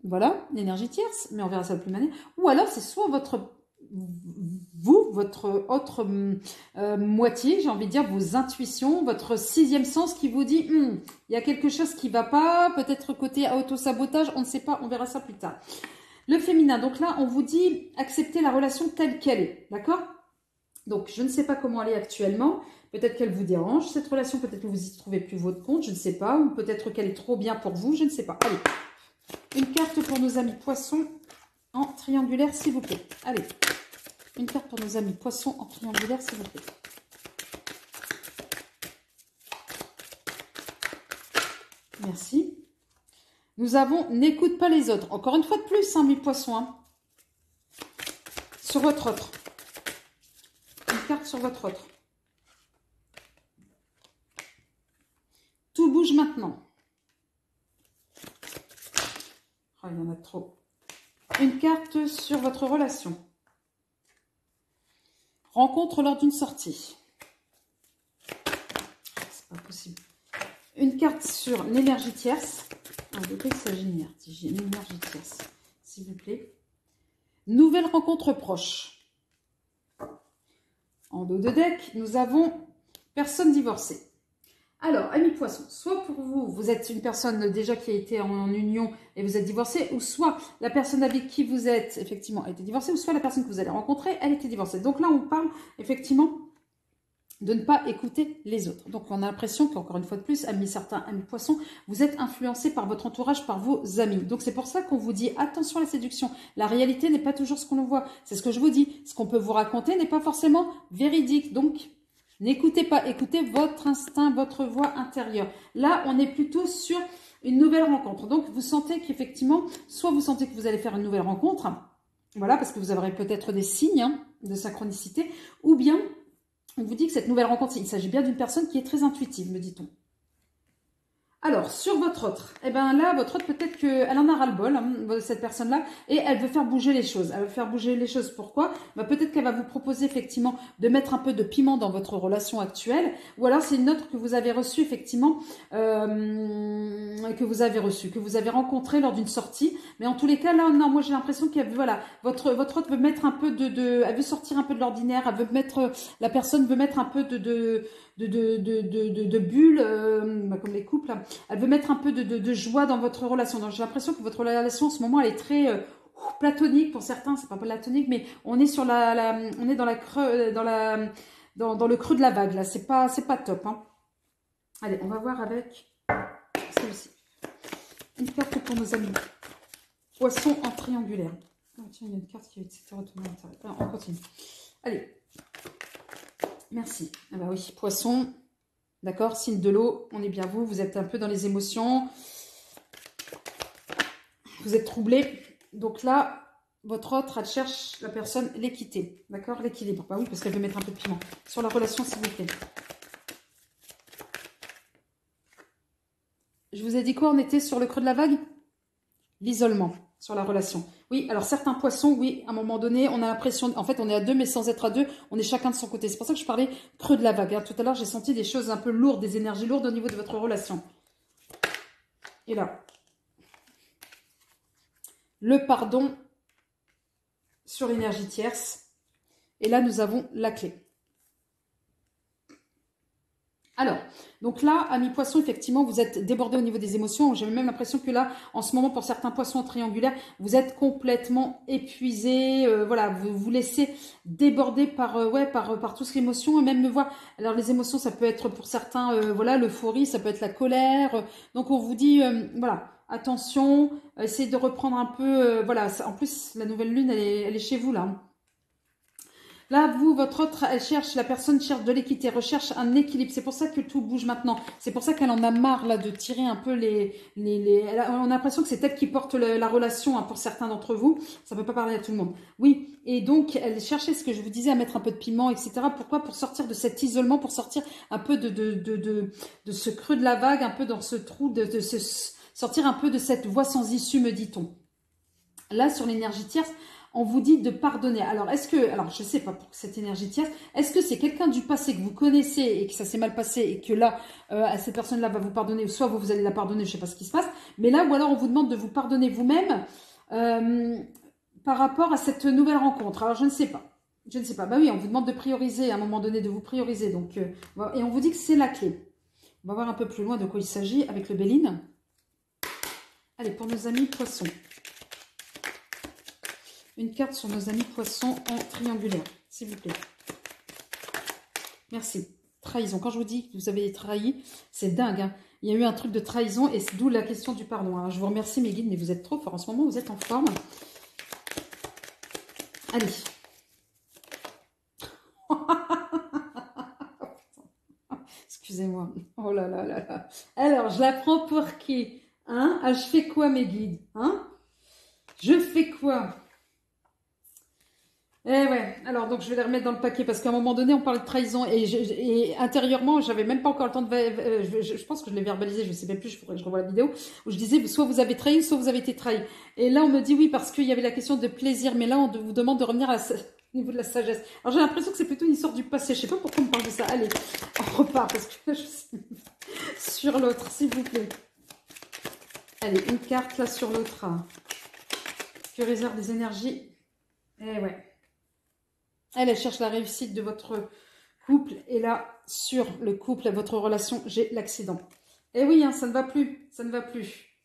voilà, l'énergie tierce, mais on verra ça de plus manière, ou alors c'est soit votre autre moitié, j'ai envie de dire, vos intuitions, votre sixième sens qui vous dit, il y a quelque chose qui ne va pas, peut-être côté auto-sabotage, on ne sait pas, on verra ça plus tard. Le féminin, donc là, on vous dit, accepter la relation telle qu'elle est, d'accord? Donc, je ne sais pas comment elle est actuellement, peut-être qu'elle vous dérange, cette relation, peut-être que vous y trouvez plus votre compte, je ne sais pas, ou peut-être qu'elle est trop bien pour vous, je ne sais pas. Allez, une carte pour nos amis poissons en triangulaire, s'il vous plaît. Allez. Une carte pour nos amis poissons en triangulaire, s'il vous plaît. Merci. Nous avons n'écoute pas les autres. Encore une fois de plus, hein, mes poissons. Hein. Sur votre autre. Une carte sur votre autre. Tout bouge maintenant. Oh, il y en a trop. Une carte sur votre relation. Rencontre lors d'une sortie. C'est pas possible. Une carte sur l'énergie tierce. De quoi il s'agit l'énergie tierce, s'il vous plaît. Nouvelle rencontre proche. En dos de deck, nous avons personne divorcée. Alors, amis poissons, soit pour vous, vous êtes une personne déjà qui a été en union et vous êtes divorcé, ou soit la personne avec qui vous êtes, effectivement, a été divorcée, ou soit la personne que vous allez rencontrer, elle était divorcée. Donc là, on parle, effectivement, de ne pas écouter les autres. Donc, on a l'impression qu'encore une fois de plus, certains amis poissons, vous êtes influencés par votre entourage, par vos amis. Donc, c'est pour ça qu'on vous dit, attention à la séduction. La réalité n'est pas toujours ce qu'on voit. C'est ce que je vous dis. Ce qu'on peut vous raconter n'est pas forcément véridique. Donc, n'écoutez pas, écoutez votre instinct, votre voix intérieure. Là, on est plutôt sur une nouvelle rencontre. Donc, vous sentez qu'effectivement, soit vous sentez que vous allez faire une nouvelle rencontre, voilà, parce que vous aurez peut-être des signes de synchronicité, ou bien on vous dit que cette nouvelle rencontre, il s'agit bien d'une personne qui est très intuitive, me dit-on. Alors, sur votre autre, eh bien là, votre autre, peut-être qu'elle en a ras-le-bol, cette personne-là, et elle veut faire bouger les choses. Elle veut faire bouger les choses, pourquoi? Peut-être qu'elle va vous proposer, effectivement, de mettre un peu de piment dans votre relation actuelle, ou alors c'est une autre que vous avez reçue, effectivement, que vous avez rencontrée lors d'une sortie. Mais en tous les cas, là, non, moi j'ai l'impression qu'elle, voilà, votre autre veut mettre un peu elle veut sortir un peu de l'ordinaire, elle veut mettre, la personne veut mettre un peu de bulles, comme les couples, là. Elle veut mettre un peu de joie dans votre relation. Donc j'ai l'impression que votre relation en ce moment, elle est très platonique pour certains. C'est pas platonique, mais on est sur on est dans le creux de la vague là. C'est pas top. Hein. Allez, on va voir avec celle-ci. Une carte pour nos amis. Poisson en triangulaire. Oh, tiens, il y a une carte qui s'était retournée à l'intérieur. Alors, on continue. Allez. Merci. Ah bah oui, poisson. D'accord, signe de l'eau, on est bien vous êtes un peu dans les émotions, vous êtes troublé. Donc là, votre autre, elle cherche la personne, l'équité, d'accord, l'équilibre. Bah oui, parce qu'elle veut mettre un peu de piment sur la relation, s'il vous plaît. Je vous ai dit quoi, on était sur le creux de la vague? L'isolement sur la relation. Oui, alors certains poissons, oui, à un moment donné, on a l'impression, en fait, on est à deux, mais sans être à deux, on est chacun de son côté. C'est pour ça que je parlais creux de la vague. Hein. Tout à l'heure, j'ai senti des choses un peu lourdes, des énergies lourdes au niveau de votre relation. Et là, le pardon sur l'énergie tierce. Et là, nous avons la clé. Alors, donc là, amis poissons, effectivement, vous êtes débordés au niveau des émotions. J'ai même l'impression que là, en ce moment, pour certains poissons triangulaires, vous êtes complètement épuisés. Voilà, vous vous laissez déborder par tout ce qui est émotion. Et même me voir. Alors, les émotions, ça peut être pour certains, voilà, l'euphorie, ça peut être la colère. Donc, on vous dit, voilà, attention, essayez de reprendre un peu. Voilà, en plus, la nouvelle lune, elle est chez vous, là. Là, vous, votre autre, la personne cherche de l'équité, recherche un équilibre. C'est pour ça que tout bouge maintenant. C'est pour ça qu'elle en a marre, là, de tirer un peu on a l'impression que c'est elle qui porte la relation, hein, pour certains d'entre vous. Ça ne peut pas parler à tout le monde. Oui, et donc, elle cherchait ce que je vous disais, à mettre un peu de piment, etc. Pourquoi? Pour sortir de cet isolement, pour sortir un peu de ce creux de la vague, un peu dans ce trou, sortir un peu de cette voie sans issue, me dit-on. Là, sur l'énergie tierce, on vous dit de pardonner. Alors, je ne sais pas pour cette énergie tierce, est-ce que c'est quelqu'un du passé que vous connaissez et que ça s'est mal passé et que là, cette personne-là va vous pardonner, ou soit vous allez la pardonner, je ne sais pas ce qui se passe, mais là, ou alors on vous demande de vous pardonner vous-même par rapport à cette nouvelle rencontre. Alors, je ne sais pas. Je ne sais pas. Bah oui, on vous demande de prioriser, à un moment donné, de vous prioriser. Donc, et on vous dit que c'est la clé. On va voir un peu plus loin de quoi il s'agit avec le Béline. Allez, pour nos amis poissons. Une carte sur nos amis poissons en triangulaire, s'il vous plaît. Merci. Trahison. Quand je vous dis que vous avez trahi, c'est dingue. Hein. Il y a eu un truc de trahison et c'est d'où la question du pardon. Alors, je vous remercie mes guides, mais vous êtes trop forts. En ce moment, vous êtes en forme. Allez. Excusez-moi. Oh là là là là. Alors, je la prends pour qui? Hein? Ah, je fais quoi, mes guides? Hein? Je fais quoi? Eh ouais, alors donc je vais les remettre dans le paquet parce qu'à un moment donné on parle de trahison et intérieurement j'avais même pas encore le temps de... je pense que je l'ai verbalisé, je ne sais même plus, je faudrait que je revoie la vidéo où je disais soit vous avez trahi, soit vous avez été trahi. Et là on me dit oui parce qu'il y avait la question de plaisir, mais là on vous demande de revenir au niveau de la sagesse. Alors j'ai l'impression que c'est plutôt une histoire du passé, je sais pas pourquoi on me parle de ça. Allez, on repart parce que là je suis sur l'autre, s'il vous plaît. Allez, une carte là sur l'autre. Que réserve des énergies. Eh ouais. Elle cherche la réussite de votre couple. Et là, sur le couple, votre relation, j'ai l'accident. Et oui, hein, ça ne va plus. Ça ne va plus.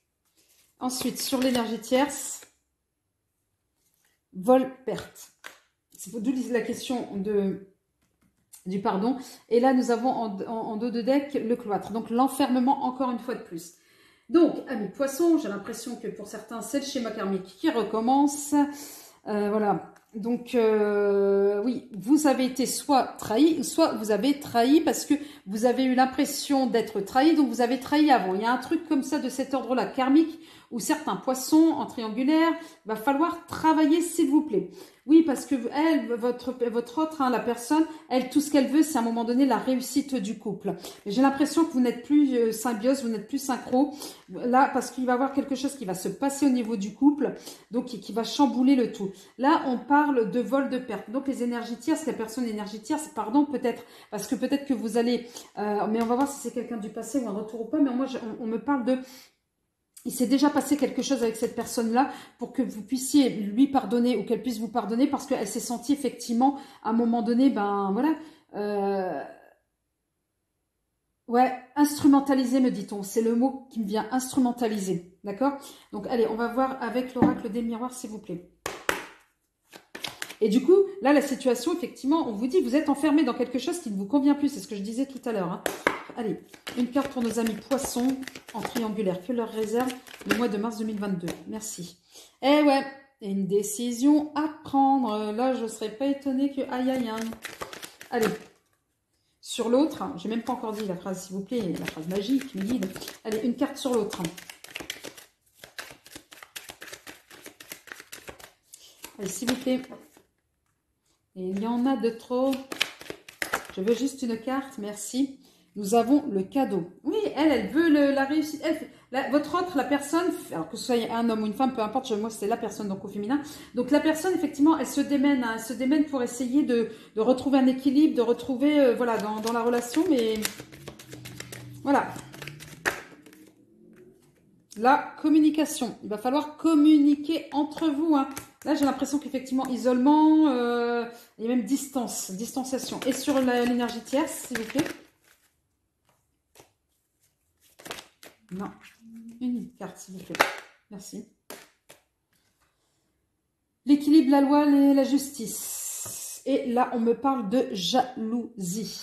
Ensuite, sur l'énergie tierce, vol-perte. C'est d'où la question du pardon. Et là, nous avons en dos de deck le cloître. Donc, l'enfermement, encore une fois de plus. Donc, amis poissons, j'ai l'impression que pour certains, c'est le schéma karmique qui recommence. Voilà. Donc, oui, vous avez été soit trahi, soit vous avez trahi parce que vous avez eu l'impression d'être trahi, donc vous avez trahi avant. Il y a un truc comme ça de cet ordre-là, karmique, où certains poissons en triangulaire, va falloir travailler, s'il vous plaît. Oui, parce que elle, votre autre, hein, la personne, elle, tout ce qu'elle veut, c'est à un moment donné la réussite du couple. J'ai l'impression que vous n'êtes plus symbiose, vous n'êtes plus synchro. Là, parce qu'il va y avoir quelque chose qui va se passer au niveau du couple, donc qui va chambouler le tout. Là, on parle de vol de perte. Donc, les énergies tierces, les personnes énergie tierce, pardon, peut-être, parce que peut-être que vous allez, mais on va voir si c'est quelqu'un du passé ou un retour ou pas, mais moi, on me parle de... Il s'est déjà passé quelque chose avec cette personne-là pour que vous puissiez lui pardonner ou qu'elle puisse vous pardonner parce qu'elle s'est sentie effectivement, à un moment donné, ben voilà, ouais, instrumentaliser me dit-on. C'est le mot qui me vient, instrumentaliser, d'accord? Donc allez, on va voir avec l'oracle des miroirs, s'il vous plaît. Et du coup, là, la situation, effectivement, on vous dit, vous êtes enfermé dans quelque chose qui ne vous convient plus. C'est ce que je disais tout à l'heure. Hein. Allez, une carte pour nos amis poissons en triangulaire. Que leur réserve le mois de mars 2022. Merci. Eh ouais, une décision à prendre. Là, je ne serais pas étonnée que... Aïe, aïe, aïe. Allez. Sur l'autre, j'ai même pas encore dit la phrase, s'il vous plaît, la phrase magique, me guide. Allez, une carte sur l'autre. Allez, s'il vous plaît. Et il y en a de trop. Je veux juste une carte, merci. Nous avons le cadeau. Oui, elle veut la réussite. Votre autre, la personne, alors que ce soit un homme ou une femme, peu importe, moi c'est la personne, donc au féminin. Donc la personne, effectivement, elle se démène, hein, elle se démène pour essayer de retrouver un équilibre, de retrouver, voilà, dans la relation, mais voilà. La communication. Il va falloir communiquer entre vous, hein. Là, j'ai l'impression qu'effectivement, isolement, il y a même distanciation. Et sur l'énergie tierce, s'il vous plaît. Non, une carte, s'il vous plaît. Merci. L'équilibre, la loi, la justice. Et là, on me parle de jalousie.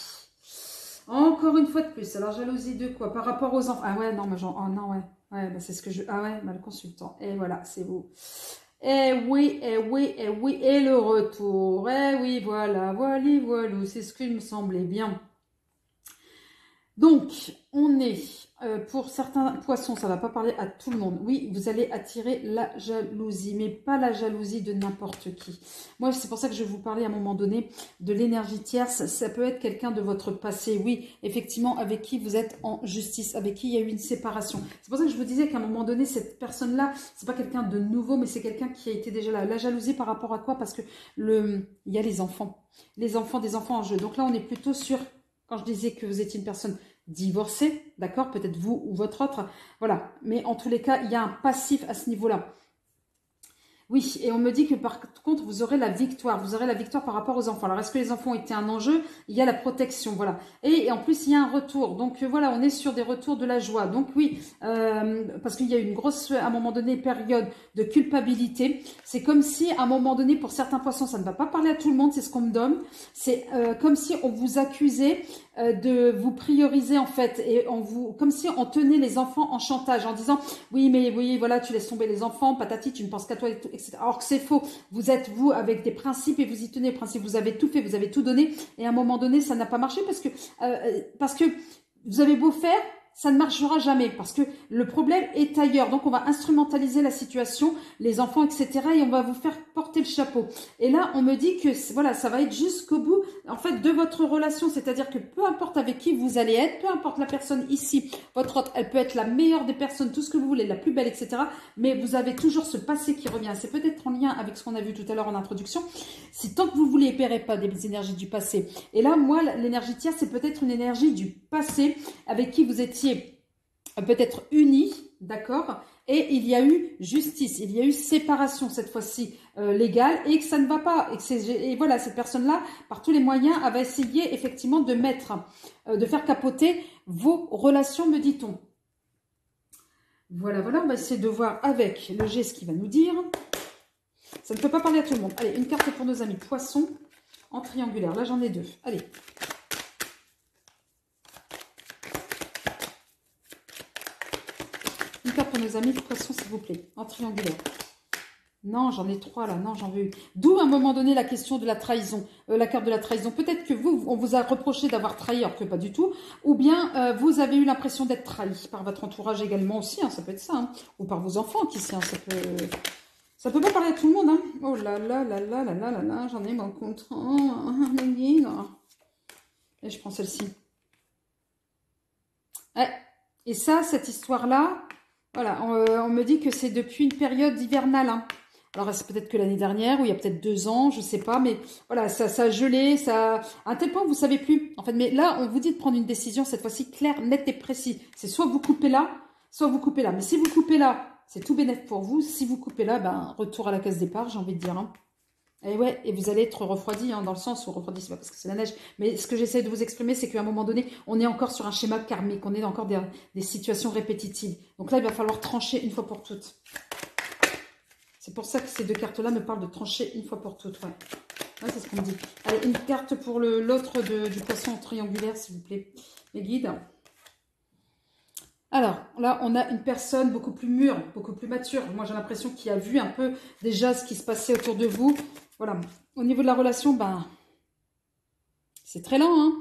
Encore une fois de plus. Alors, jalousie de quoi? Par rapport aux enfants. Ah ouais, non, mais genre, oh non, ouais. Ouais, bah, c'est ce que je... Ah ouais, bah, le consultant. Et voilà, c'est vous. Eh oui, eh oui, eh oui. Et le retour. Eh oui, voilà, voilà. C'est ce qu'il me semblait bien. Donc, on est, pour certains poissons, ça ne va pas parler à tout le monde. Oui, vous allez attirer la jalousie, mais pas la jalousie de n'importe qui. Moi, c'est pour ça que je vais vous parler à un moment donné de l'énergie tierce. Ça peut être quelqu'un de votre passé, oui, effectivement, avec qui vous êtes en justice, avec qui il y a eu une séparation. C'est pour ça que je vous disais qu'à un moment donné, cette personne-là, c'est pas quelqu'un de nouveau, mais c'est quelqu'un qui a été déjà là. La jalousie par rapport à quoi? Parce que il y a les enfants. Les enfants, des enfants en jeu. Donc là, on est plutôt sur... Quand je disais que vous étiez une personne divorcée, d'accord, peut-être vous ou votre autre, voilà. Mais en tous les cas, il y a un passif à ce niveau-là. Oui, et on me dit que par contre, vous aurez la victoire. Vous aurez la victoire par rapport aux enfants. Alors, est-ce que les enfants ont été un enjeu? Il y a la protection, voilà. Et en plus, il y a un retour. Donc, voilà, on est sur des retours de la joie. Donc, oui, parce qu'il y a une grosse, à un moment donné, période de culpabilité. C'est comme si, à un moment donné, pour certains poissons, ça ne va pas parler à tout le monde, c'est ce qu'on me donne. C'est comme si on vous accusait de vous prioriser, en fait, et comme si on tenait les enfants en chantage, en disant, oui, mais oui, voilà, tu laisses tomber les enfants, patati, tu ne penses qu'à toi et tout. Etc. Alors que c'est faux. Vous êtes, vous, avec des principes et vous y tenez. Principes, vous avez tout fait, vous avez tout donné. Et à un moment donné, ça n'a pas marché parce que vous avez beau faire, ça ne marchera jamais parce que le problème est ailleurs. Donc, on va instrumentaliser la situation, les enfants, etc. et on va vous faire porter le chapeau. Et là, on me dit que, voilà, ça va être jusqu'au bout, en fait, de votre relation. C'est-à-dire que peu importe avec qui vous allez être, peu importe la personne ici, votre autre, elle peut être la meilleure des personnes, tout ce que vous voulez, la plus belle, etc. Mais vous avez toujours ce passé qui revient. C'est peut-être en lien avec ce qu'on a vu tout à l'heure en introduction. Si tant que vous ne vous libérez pas des énergies du passé. Et là, moi, l'énergie tierce, c'est peut-être une énergie du passé avec qui vous étiez peut-être unis, d'accord, Et il y a eu justice, il y a eu séparation cette fois-ci légale et que ça ne va pas. Et voilà, cette personne-là, par tous les moyens, avait essayé effectivement de de faire capoter vos relations, me dit-on. Voilà, voilà, on va essayer de voir avec le G ce qu'il va nous dire. Ça ne peut pas parler à tout le monde. Allez, une carte pour nos amis poissons en triangulaire. Là, j'en ai 2. Allez. Une carte pour nos amis poissons, s'il vous plaît, en triangulaire. Non, j'en ai 3 là. Non, j'en veux une. D'où, à un moment donné, la question de la trahison. La carte de la trahison. Peut-être que vous, on vous a reproché d'avoir trahi, alors que pas du tout. Ou bien, vous avez eu l'impression d'être trahi par votre entourage également aussi. Hein, ça peut être ça. Hein, ou par vos enfants qui sait. Hein, ça peut pas parler à tout le monde. Hein. Oh là là là là là là là là. J'en ai mon compte. Et je prends celle-ci. Ouais. Et ça, cette histoire-là, voilà, on me dit que c'est depuis une période hivernale. Hein. Alors, c'est peut-être que l'année dernière, ou il y a peut-être 2 ans, je sais pas, mais voilà, ça a gelé, à un tel point que vous savez plus. En fait, mais là, on vous dit de prendre une décision, cette fois-ci, claire, nette et précise. C'est soit vous coupez là, soit vous coupez là. Mais si vous coupez là, c'est tout bénef pour vous. Si vous coupez là, ben, retour à la case départ, j'ai envie de dire. Hein. Et ouais, et vous allez être refroidi, hein, dans le sens où refroidi, c'est pas parce que c'est la neige. Mais ce que j'essaie de vous exprimer, c'est qu'à un moment donné, on est encore sur un schéma karmique, on est encore des situations répétitives. Donc là, il va falloir trancher une fois pour toutes. C'est pour ça que ces 2 cartes-là me parlent de trancher une fois pour toutes. Ouais, ouais, c'est ce qu'on me dit. Allez, une carte pour l'autre du poisson triangulaire, s'il vous plaît. Les guides. Alors, là, on a une personne beaucoup plus mûre, beaucoup plus mature. Moi, j'ai l'impression qu'il a vu un peu déjà ce qui se passait autour de vous. Voilà. Au niveau de la relation, ben, c'est très lent, hein.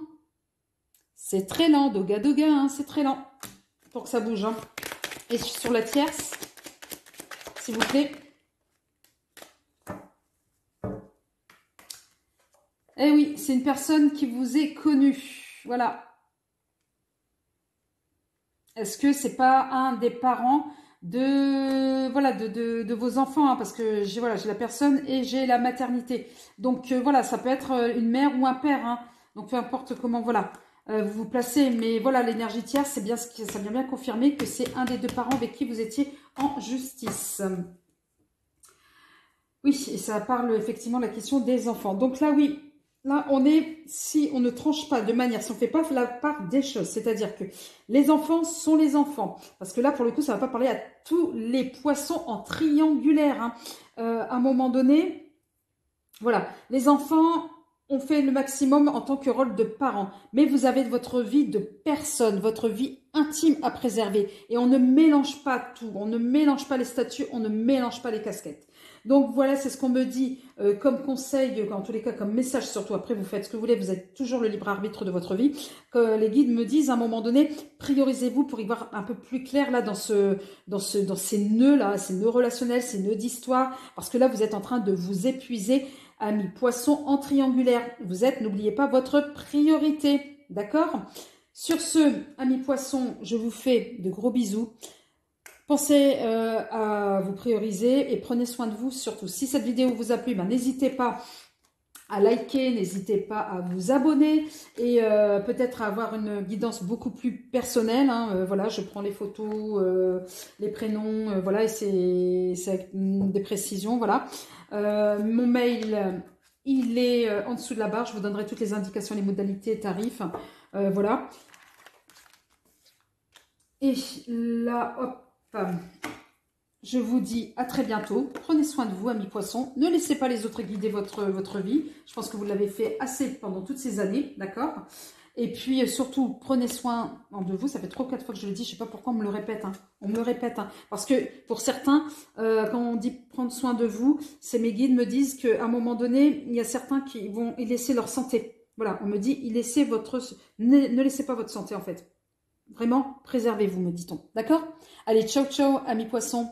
C'est très lent, doga doga, hein, c'est très lent pour que ça bouge. Hein. Et sur la tierce, s'il vous plaît. Eh oui, c'est une personne qui vous est connue. Voilà. Est-ce que c'est pas un des parents de vos enfants, hein, parce que j'ai la personne et j'ai la maternité. Donc voilà, ça peut être une mère ou un père. Hein, donc peu importe comment vous vous placez, mais voilà, l'énergie tierce, c'est bien ça vient bien confirmer que c'est un des 2 parents avec qui vous étiez en justice. Oui, et ça parle effectivement de la question des enfants. Donc là, oui. Là, si on ne tranche pas de manière, si on ne fait pas la part des choses, c'est-à-dire que les enfants sont les enfants. Parce que là, pour le coup, ça ne va pas parler à tous les poissons en triangulaire. Hein. À un moment donné, voilà, les enfants ont fait le maximum en tant que rôle de parents. Mais vous avez votre vie de personne, votre vie intime à préserver. Et on ne mélange pas tout, on ne mélange pas les statuts, on ne mélange pas les casquettes. Donc voilà, c'est ce qu'on me dit comme conseil, en tous les cas comme message surtout. Après, vous faites ce que vous voulez, vous êtes toujours le libre arbitre de votre vie. Que les guides me disent à un moment donné, priorisez-vous pour y voir un peu plus clair là dans ces nœuds là, ces nœuds relationnels, ces nœuds d'histoire, parce que là vous êtes en train de vous épuiser, amis poissons en triangulaire. Vous êtes, n'oubliez pas votre priorité, d'accord? Sur ce, amis poissons, je vous fais de gros bisous. Pensez à vous prioriser et prenez soin de vous surtout. Si cette vidéo vous a plu, ben, n'hésitez pas à liker, n'hésitez pas à vous abonner et peut-être à avoir une guidance beaucoup plus personnelle. Hein. Voilà, je prends les photos, les prénoms, voilà, et c'est avec des précisions. Voilà. Mon mail, il est en dessous de la barre. Je vous donnerai toutes les indications, les modalités, tarifs. Voilà. Et là, hop. Je vous dis à très bientôt. Prenez soin de vous, amis poissons. Ne laissez pas les autres guider votre vie. Je pense que vous l'avez fait assez pendant toutes ces années, d'accord? Et puis surtout, prenez soin de vous. Ça fait 3 ou 4 fois que je le dis. Je ne sais pas pourquoi on me le répète. Hein. On me le répète. Hein. Parce que pour certains, quand on dit prendre soin de vous, mes guides me disent qu'à un moment donné, il y a certains qui vont y laisser leur santé. Voilà, on me dit, ne laissez pas votre santé en fait. Vraiment, préservez-vous, me dit-on. D'accord? Allez, ciao, ciao, amis poissons.